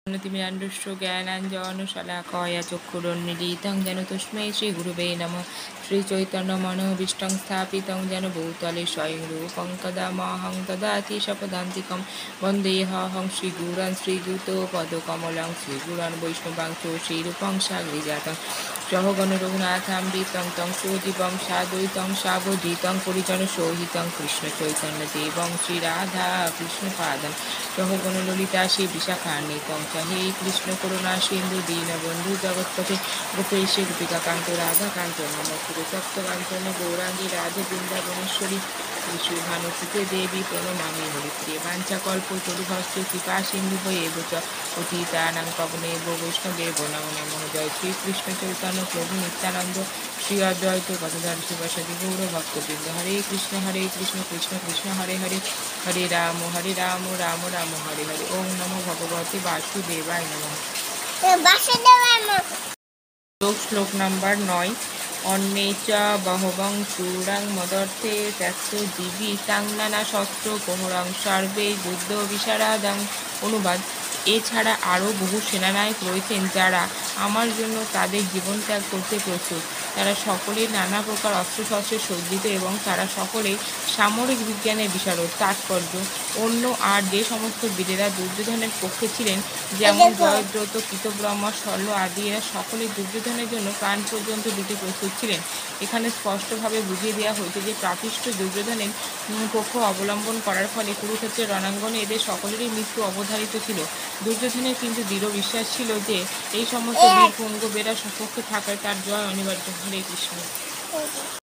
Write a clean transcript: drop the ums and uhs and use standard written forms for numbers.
तिमिरान्धस्य ज्ञानाञ्जनशलाकया चक्षुरुन्मीलितं येन तस्मै श्रीगुरुवे नमः। श्रीचैतन्यमनोभीष्टं स्थापितं येन भूतले स्वयं रूपं कदा मह्यं ददाति स्वपदान्तिकं। वन्देऽहं श्रीगुरून् श्रीयुतपदकमलं श्रीगुरून् वैष्णवांश्च श्रीरूपं साग्रजातं सहगण रघुनाथामृतं तं सजीवं साद्वैतं सावधूतं परिजनसहितं कृष्णचैतन्यदेवं श्रीराधा कृष्णपादं सहगण ललिता श्रीविशाखान्वितं हे कृष्ण करुणा सिंधु दीनबंधु जगत्पते गोपेश गोपिकाकांत राधाकांत नमस्ते सप्तकांचन गौरांगी राधे वृंदावनेश्वरी विश्वभानुसुते देवी प्रणमामि हरिप्रिय वाञ्छाकल्पतरुभ्यश्च कृपा सिन्धुभ्येव च पतितानां पावनेभ्यो वैष्णवेभ्यो नमो नमः। जय श्री कृष्ण चैतन्य प्रभु नित्यानंद श्री अद्वैत गदाधर शिवासादि गौर भक्तवृंद। हरे कृष्ण कृष्ण कृष्ण हरे हरे हरे राम राम राम हरे हरे। ओम नमो भगवते वासुदेवाय नमः। श्लोक नंबर 9। अन्ये च बहवं शूरां मदर्थे त्यक्तो जीवी तां नाना शस्त्र প্রহরং সর্বে যুদ্ধ বিশারদাং। অনুবাদ: এছাড়া আরও বহু সেনানায়ক রয়েছেন যারা আমার জন্য তাদের জীবন ত্যাগ করতে প্রস্তুত। তারা সকলেই নানা প্রকার অস্ত্রশস্ত্রে সজ্জিত এবং তারা সকলেই সামরিক বিজ্ঞানের বিশারদ। তাৎপর্য: অন্য আর যে সমস্ত বীরেরা দুর্যোধনের পক্ষে ছিলেন, যেমন জয়দ্রথ, কৃতব্রহ্মা, শল্য আদি, এরা সকলেই দুর্যোধনের জন্য প্রাণ পর্যন্ত দিতে প্রস্তুত ছিলেন। এখানে স্পষ্টভাবে বুঝিয়ে দেওয়া হয়েছে যে পাপিষ্ঠ দুর্যোধনের পক্ষ অবলম্বন করার ফলে কুরুক্ষেত্রের রণাঙ্গনে এদের সকলেরই মৃত্যু অবধারিত ছিল। দুর্যোধনের কিন্তু দৃঢ় বিশ্বাস ছিল যে এই সমস্ত বীর পুঙ্গবেরা সপক্ষে থাকায় তার জয় অনিবার্য। হরে কৃষ্ণ।